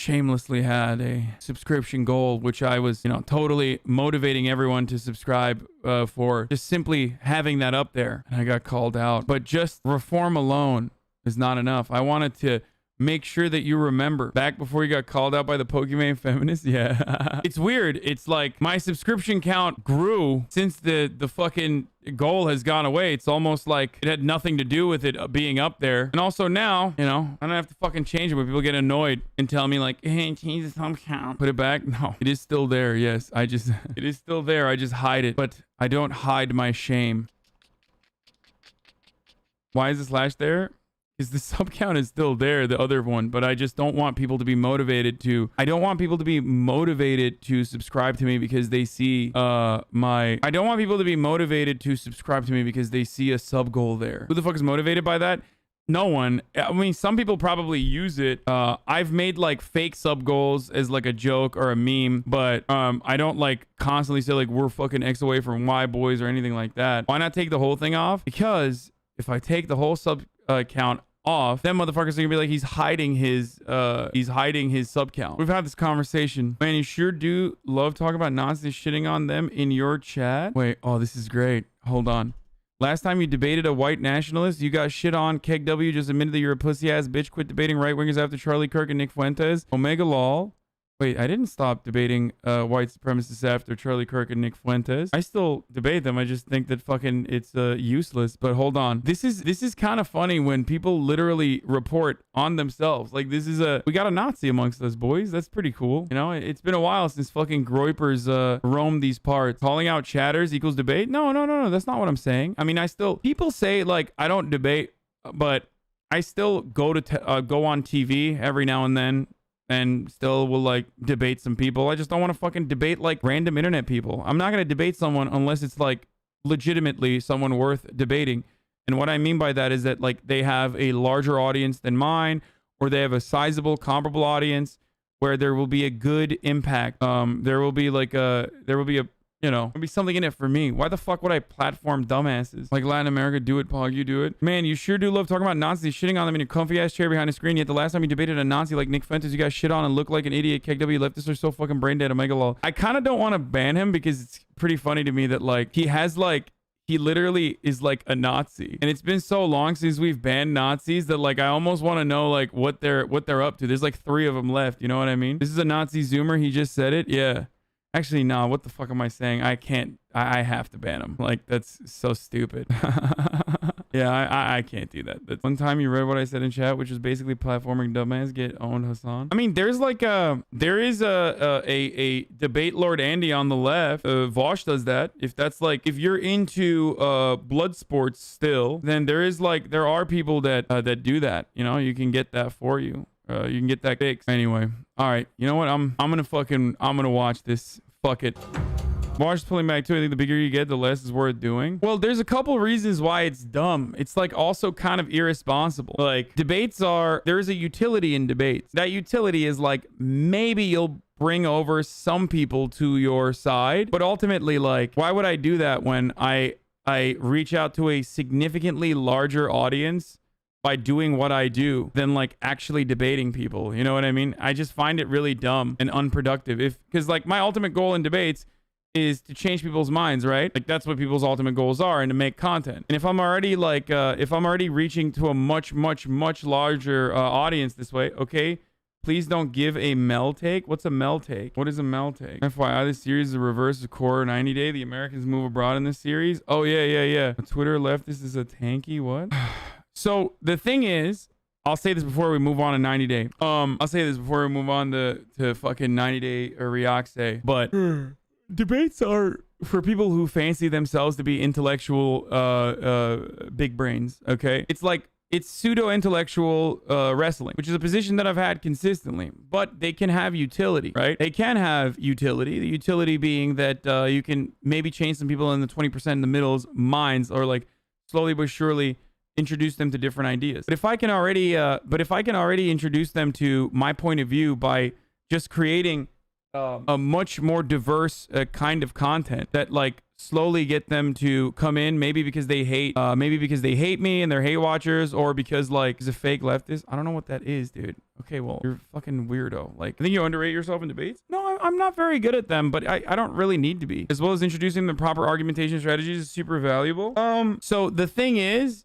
shamelessly had a subscription goal, which I was, totally motivating everyone to subscribe for just simply having that up there. And I got called out. But just reform alone is not enough. I wanted to make sure that you remember back before you got called out by the Pokemon feminists. Yeah. It's weird. It's like my subscription count grew since the fucking goal has gone away. It's almost like it had nothing to do with it being up there. And also now, I don't have to fucking change it when people get annoyed and tell me like, hey, change the sub count. Put it back. No, it is still there. Yes, it is still there. I just hide it, but I don't hide my shame. Why is the slash there? Is the sub count is still there, the other one, but I just don't want people to be motivated to subscribe to me because they see I don't want people to be motivated to subscribe to me because they see a sub goal there. Who the fuck is motivated by that? No one. I mean, some people probably use it. I've made like fake sub goals as like a joke or a meme, but I don't like constantly say like we're fucking X away from Y boys or anything like that. Why not take the whole thing off? Because if I take the whole sub count off, then motherfuckers are gonna be like he's hiding his sub count. We've had this conversation. Man, you sure do love talking about Nazis shitting on them in your chat. Wait, oh, this is great. Hold on. Last time you debated a white nationalist, you got shit on. Keg W just admitted that you're a pussy ass bitch. Quit debating right wingers after Charlie Kirk and Nick Fuentes. Omega lol. Wait, I didn't stop debating white supremacists after Charlie Kirk and Nick Fuentes. I still debate them. I just think that fucking it's useless. But hold on. This is kind of funny when people literally report on themselves. Like we got a Nazi amongst us, boys. That's pretty cool. It's been a while since fucking Groypers roamed these parts. Calling out chatters equals debate? No. That's not what I'm saying. I mean, people say like I don't debate, but I still go on TV every now and then. And still will like debate some people. I just don't want to fucking debate like random internet people. I'm not going to debate someone unless it's like legitimately someone worth debating. And what I mean by that is that like they have a larger audience than mine, or they have a sizable comparable audience where there will be a good impact. There will be there'll be something in it for me. Why the fuck would I platform dumbasses? Like Latin America, do it, Pog, you do it. Man, you sure do love talking about Nazis, shitting on them in your comfy ass chair behind a screen. Yet the last time you debated a Nazi like Nick Fuentes, you guys shit on and look like an idiot. KW leftists are so fucking brain dead. Omega lol. I kind of don't want to ban him because it's pretty funny to me that like he literally is like a Nazi. And it's been so long since we've banned Nazis that like I almost want to know like what they're up to. There's like 3 of them left. You know what I mean? This is a Nazi Zoomer. He just said it. Yeah. Actually, no. What the fuck am I saying? I can't. I have to ban him. Like, that's so stupid. Yeah, I can't do that. That's one time you read what I said in chat, which was basically platforming dumbass get owned Hasan. I mean, there is a debate Lord Andy on the left. Vosh does that. If you're into blood sports still, then there are people that do that. You can get that for you. You can get that fixed. Anyway, all right. You know what? I'm gonna watch this. Fuck it. Watch pulling back too. I think the bigger you get, the less is worth doing. Well, there's a couple reasons why it's dumb. It's like also kind of irresponsible. Like there's a utility in debates. That utility is like maybe you'll bring over some people to your side, but ultimately, like, why would I do that when I reach out to a significantly larger audience by doing what I do than like actually debating people? You know what I mean? I just find it really dumb and unproductive. Because like my ultimate goal in debates is to change people's minds, right? Like that's what people's ultimate goals are, and to make content. And if I'm already reaching to a much larger audience this way, okay, please don't give a Mel take. What's a Mel take? What is a Mel take? FYI, this series is a reverse of Core 90 Day. The Americans move abroad in this series. Oh yeah. Twitter leftist is a tanky what? So the thing is, I'll say this before we move on to 90 Day. I'll say this before we move on to fucking 90 Day or React, but debates are for people who fancy themselves to be intellectual big brains, okay? It's pseudo-intellectual wrestling, which is a position that I've had consistently, but they can have utility, right? They can have utility. The utility being that you can maybe change some people in the 20% in the middle's minds, or like slowly but surely introduce them to different ideas. But if I can already introduce them to my point of view by just creating a much more diverse kind of content that like slowly get them to come in, maybe because they hate me and they're hate watchers, or because like he's a fake leftist. I don't know what that is, dude. Okay, well, you're a fucking weirdo. Like, I think you underrate yourself in debates. No, I'm not very good at them, but I don't really need to be. As well as introducing the proper argumentation strategies is super valuable. So the thing is,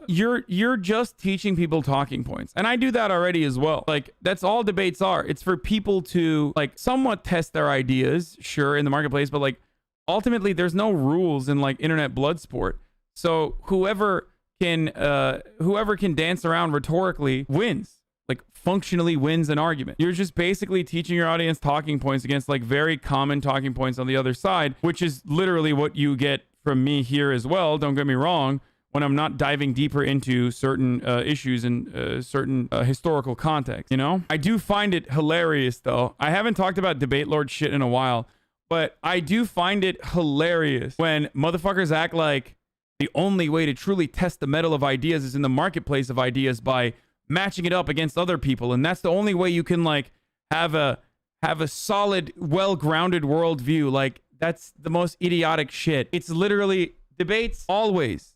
you're just teaching people talking points, and I do that already as well. Like, that's all debates are. It's for people to like somewhat test their ideas, sure, in the marketplace, but like ultimately there's no rules in like internet blood sport. So whoever can dance around rhetorically wins. Like functionally wins an argument. You're just basically teaching your audience talking points against like very common talking points on the other side, which is literally what you get from me here as well. Don't get me wrong, when I'm not diving deeper into certain issues and certain historical context, you know? I do find it hilarious though. I haven't talked about debate lord shit in a while, but I do find it hilarious when motherfuckers act like the only way to truly test the mettle of ideas is in the marketplace of ideas by matching it up against other people, and that's the only way you can like have a solid, well-grounded worldview. Like, that's the most idiotic shit. It's literally debates always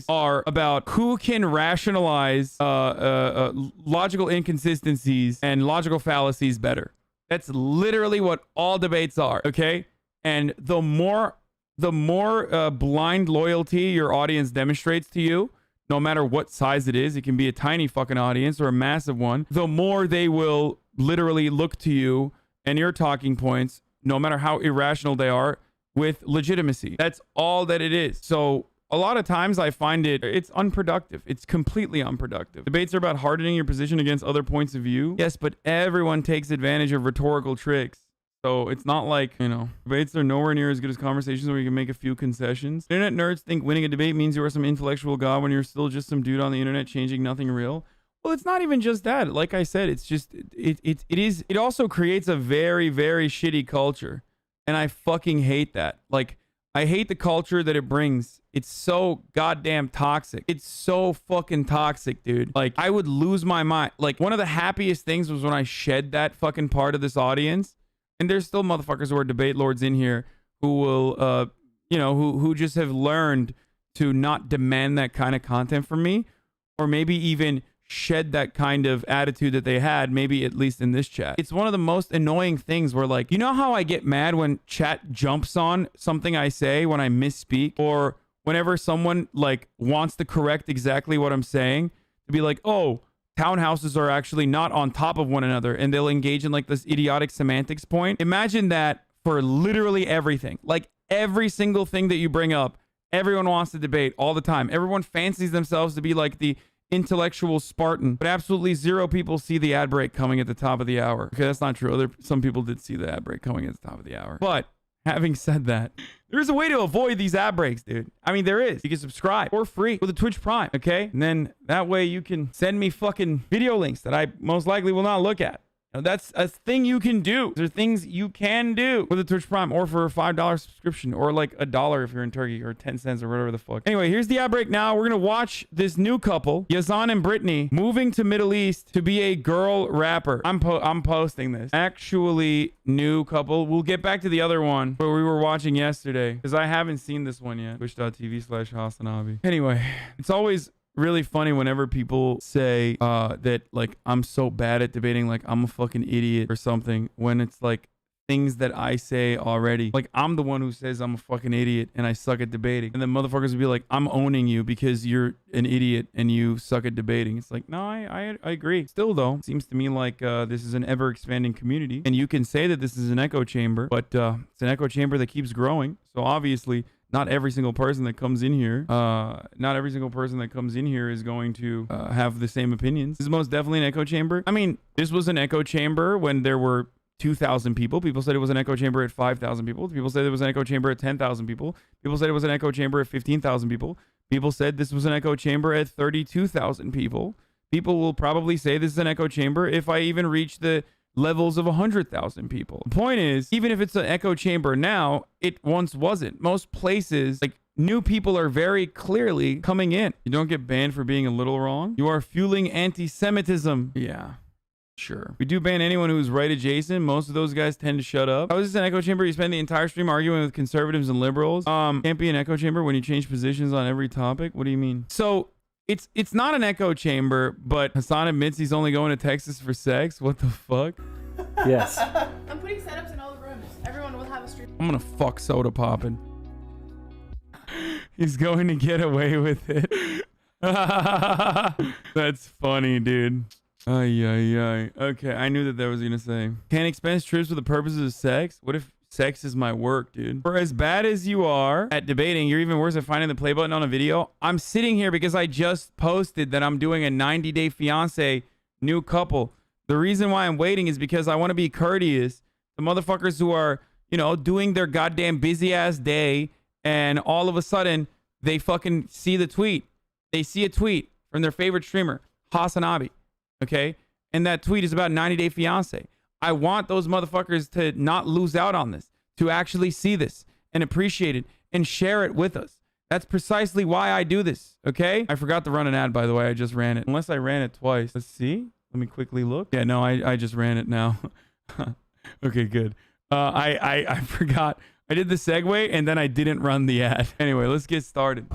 are about who can rationalize logical inconsistencies and logical fallacies better. That's literally what all debates are. Okay, and the more blind loyalty your audience demonstrates to you, no matter what size it is, it can be a tiny fucking audience or a massive one, the more they will literally look to you and your talking points, no matter how irrational they are, with legitimacy. That's all that it is. So a lot of times I find it's unproductive. It's completely unproductive. Debates are about hardening your position against other points of view. Yes, but everyone takes advantage of rhetorical tricks. So it's not like, you know, debates are nowhere near as good as conversations where you can make a few concessions. Internet nerds think winning a debate means you are some intellectual god when you're still just some dude on the internet changing nothing real. Well, it's not even just that. Like I said, it's just, it also creates a very, very shitty culture. And I fucking hate that. Like, I hate the culture that it brings. It's so goddamn toxic. It's so fucking toxic, dude. Like, I would lose my mind. Like, one of the happiest things was when I shed that fucking part of this audience. And there's still motherfuckers who are debate lords in here who will, you know, who just have learned to not demand that kind of content from me, or maybe even shed that kind of attitude that they had, maybe at least in this chat. It's one of the most annoying things where, like, you know how I get mad when chat jumps on something I say when I misspeak, or whenever someone like wants to correct exactly what I'm saying, to be like, oh, townhouses are actually not on top of one another, and they'll engage in like this idiotic semantics point. Imagine that for literally everything. Like, every single thing that you bring up, everyone wants to debate all the time. Everyone fancies themselves to be like the intellectual Spartan, but absolutely zero people see the ad break coming at the top of the hour. Okay, that's not true. Some people did see the ad break coming at the top of the hour. But having said that, there's a way to avoid these ad breaks, dude. I mean, there is. You can subscribe for free with a Twitch Prime, okay? And then that way you can send me fucking video links that I most likely will not look at. Now, that's a thing you can do. There are things you can do with a Twitch Prime, or for a $5 subscription, or like $1 if you're in Turkey, or 10 cents or whatever the fuck. Anyway, here's the ad break now. We're going to watch this new couple, Yazan and Brittany, moving to Middle East to be a girl rapper. I'm posting this. Actually, new couple. We'll get back to the other one, but we were watching yesterday, because I haven't seen this one yet. Twitch.tv/HasanAbi. Anyway, it's always really funny whenever people say that like I'm so bad at debating, like I'm a fucking idiot or something, when it's like things that I say already. Like, I'm the one who says I'm a fucking idiot and I suck at debating, and then motherfuckers would be like, I'm owning you because you're an idiot and you suck at debating. It's like, no, I agree. Still though, it seems to me like this is an ever expanding community, and you can say that this is an echo chamber, but it's an echo chamber that keeps growing. So obviously not every single person that comes in here, is going to have the same opinions. This is most definitely an echo chamber. I mean, this was an echo chamber when there were 2,000 people. People said it was an echo chamber at 5,000 people. People said it was an echo chamber at 10,000 people. People said it was an echo chamber at 15,000 people. People said this was an echo chamber at 32,000 people. People will probably say this is an echo chamber if I even reach the levels of 100,000 people. The point is, even if it's an echo chamber now, it once wasn't. Most places, like, new people are very clearly coming in. You don't get banned for being a little wrong. You are fueling anti-Semitism. Yeah. Sure. We do ban anyone who's right adjacent. Most of those guys tend to shut up. How is this an echo chamber? You spend the entire stream arguing with conservatives and liberals. Can't be an echo chamber when you change positions on every topic. What do you mean? So it's not an echo chamber, but Hasan admits he's only going to Texas for sex. What the fuck? Yes. I'm putting setups in all the rooms. Everyone will have a stream. I'm gonna fuck soda popping. He's going to get away with it. That's funny, dude. Ay, ay, ay. Okay, I knew that was gonna say. Can't expense trips for the purposes of sex? What if sex is my work, dude? For as bad as you are at debating, you're even worse at finding the play button on a video. I'm sitting here because I just posted that I'm doing a 90-day fiance new couple. The reason why I'm waiting is because I want to be courteous to motherfuckers who are, you know, doing their goddamn busy ass day, and all of a sudden they fucking see the tweet. They see a tweet from their favorite streamer, HasanAbi. Okay, and that tweet is about 90-day fiance. I want those motherfuckers to not lose out on this, to actually see this and appreciate it and share it with us. That's precisely why I do this. Okay, I forgot to run an ad, by the way. I just ran it, unless I ran it twice. Let's see. Let me quickly look. Yeah, no, I just ran it now. Okay, good. I forgot. I did the segue and then I didn't run the ad. Anyway, let's get started.